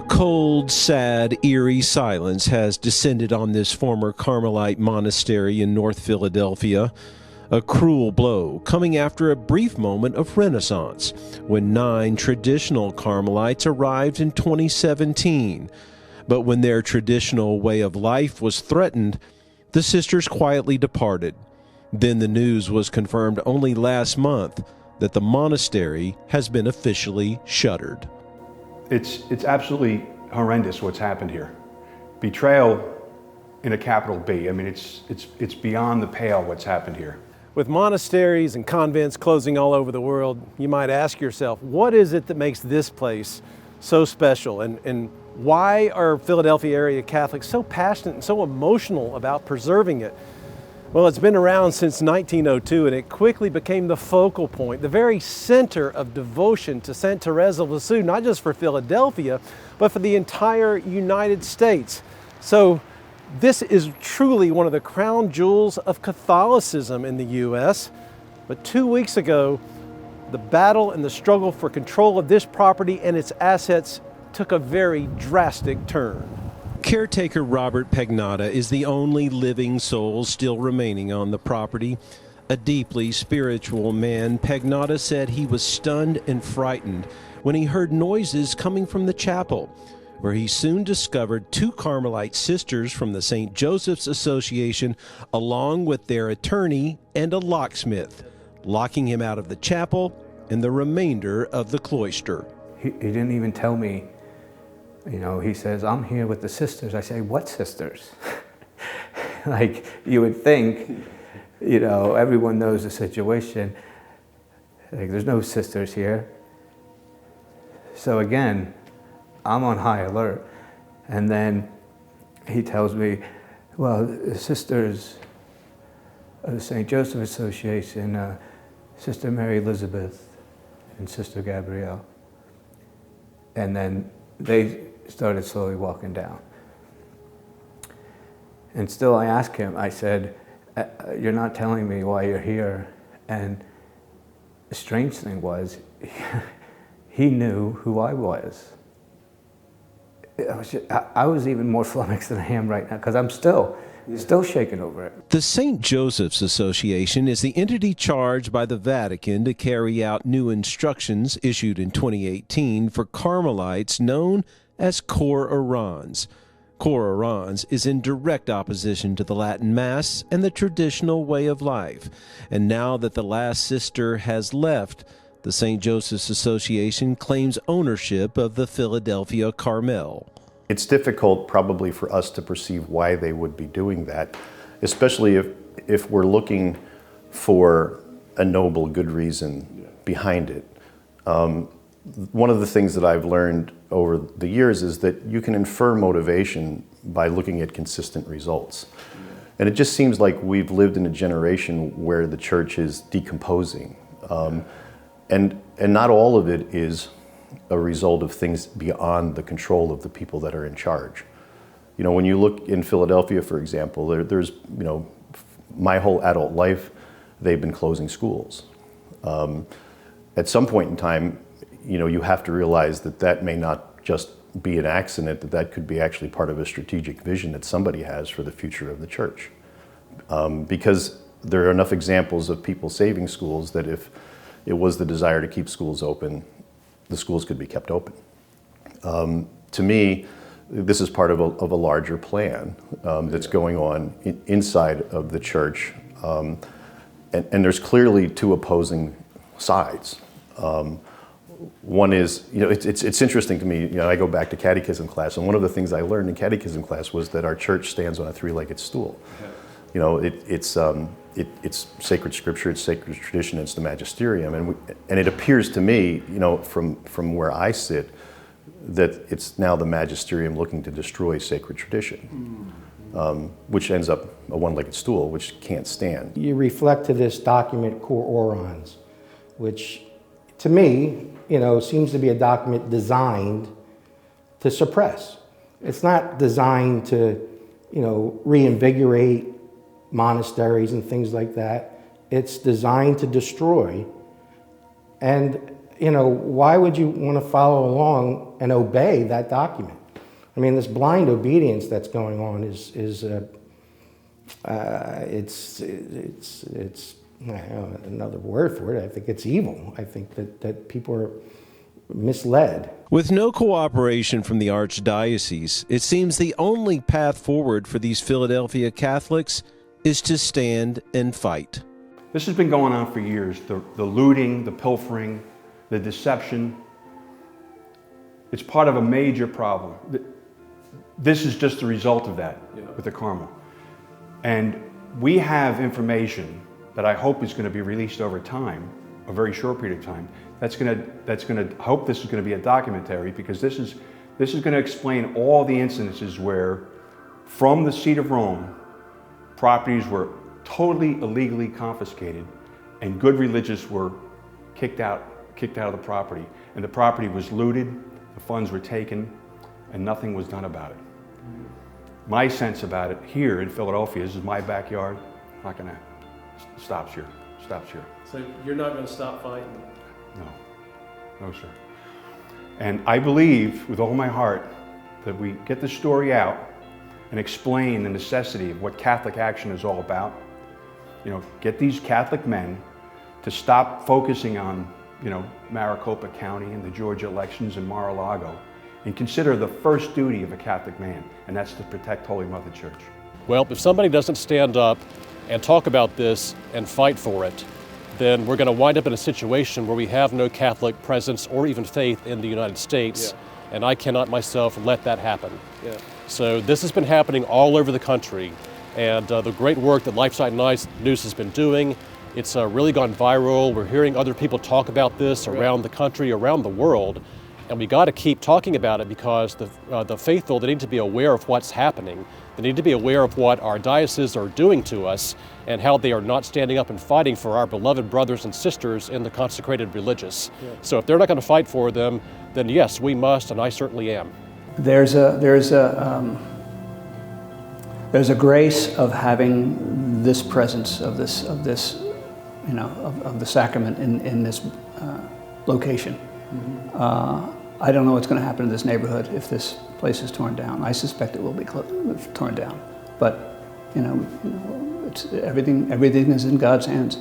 A cold, sad, eerie silence has descended on this former Carmelite monastery in North Philadelphia. A cruel blow coming after a brief moment of renaissance when 9 traditional Carmelites arrived in 2017. But when their traditional way of life was threatened, the sisters quietly departed. Then the news was confirmed only last month that the monastery has been officially shuttered. It's absolutely horrendous what's happened here. Betrayal in a capital B. I mean, it's beyond the pale what's happened here. With monasteries and convents closing all over the world, you might ask yourself, what is it that makes this place so special? And why are Philadelphia area Catholics so passionate and so emotional about preserving it? Well, it's been around since 1902, and it quickly became the focal point, the very center of devotion to St. Therese of Lisieux, not just for Philadelphia, but for the entire United States. So this is truly one of the crown jewels of Catholicism in the U.S. But 2 weeks ago, the battle and the struggle for control of this property and its assets took a very drastic turn. Caretaker Robert Pagnotta is the only living soul still remaining on the property. A deeply spiritual man, Pagnotta said he was stunned and frightened when he heard noises coming from the chapel, where he soon discovered 2 Carmelite sisters from the St. Joseph's Association, along with their attorney and a locksmith, locking him out of the chapel and the remainder of the cloister. He didn't even tell me. You know, he says, I'm here with the sisters. I say, what sisters? Like, you would think, you know, everyone knows the situation. Like, there's no sisters here. So again, I'm on high alert. And then he tells me, well, the sisters of the St. Joseph Association, Sister Mary Elizabeth and Sister Gabrielle. And then they started slowly walking down. And still I asked him, I said, you're not telling me why you're here. And the strange thing was, he knew who I was. I was even more flummoxed than I am right now, because I'm still shaking over it. The St. Joseph's Association is the entity charged by the Vatican to carry out new instructions issued in 2018 for Carmelites known as Cor Orans. Cor Orans is in direct opposition to the Latin Mass and the traditional way of life. And now that the last sister has left, the St. Joseph's Association claims ownership of the Philadelphia Carmel. It's difficult probably for us to perceive why they would be doing that, especially if we're looking for a noble, good reason behind it. One of the things that I've learned over the years is that you can infer motivation by looking at consistent results. And it just seems like we've lived in a generation where the church is decomposing. And not all of it is a result of things beyond the control of the people that are in charge. You know, when you look in Philadelphia, for example, there's, you know, my whole adult life, they've been closing schools. At some point in time, you know, you have to realize that that may not just be an accident, that could be actually part of a strategic vision that somebody has for the future of the church. Because there are enough examples of people saving schools that if it was the desire to keep schools open, the schools could be kept open. To me, this is part of a larger plan that's going on inside of the church. And there's clearly 2 opposing sides. One is, you know, it's interesting to me, you know, I go back to catechism class, and one of the things I learned in catechism class was that our church stands on a 3-legged stool. You know, it's sacred scripture, it's sacred tradition, it's the magisterium, and it appears to me, you know, from where I sit, that it's now the magisterium looking to destroy sacred tradition, which ends up a 1-legged stool, which can't stand. You reflect to this document, Cor Orans, which to me, you know, seems to be a document designed to suppress. It's not designed to, you know, reinvigorate monasteries and things like that. It's designed to destroy. And, you know, why would you want to follow along and obey that document? I mean, this blind obedience that's going on is I don't know another word for it. I think it's evil. I think that people are misled. With no cooperation from the Archdiocese, it seems the only path forward for these Philadelphia Catholics is to stand and fight. This has been going on for years. The looting, the pilfering, the deception. It's part of a major problem. This is just the result of that with the Carmel. And we have information that I hope is going to be released over time, a very short period of time. I hope this is going to be a documentary, because this is going to explain all the incidences where, from the seat of Rome, properties were totally illegally confiscated, and good religious were kicked out of the property, and the property was looted, the funds were taken, and nothing was done about it. My sense about it here in Philadelphia, this is my backyard, not gonna, stops here. So you're not going to stop fighting? No, sir. And I believe with all my heart that we get the story out and explain the necessity of what Catholic action is all about. You know, get these Catholic men to stop focusing on, you know, Maricopa County and the Georgia elections and Mar-a-Lago, and consider the first duty of a Catholic man, and that's to protect Holy Mother Church. Well, if somebody doesn't stand up and talk about this and fight for it, then we're going to wind up in a situation where we have no Catholic presence or even faith in the United States, and I cannot myself let that happen. So this has been happening all over the country, and the great work that LifeSite News has been doing, it's really gone viral. We're hearing other people talk about this around the country, around the world, and we got to keep talking about it, because the faithful, they need to be aware of what's happening. They need to be aware of what our dioceses are doing to us and how they are not standing up and fighting for our beloved brothers and sisters in the consecrated religious. So if they're not going to fight for them, then yes, we must, and I certainly am. There's a grace of having this presence of this you know, of the sacrament in this location. I don't know what's going to happen in this neighborhood if this place is torn down. I suspect it will be torn down, but you know, it's everything is in God's hands.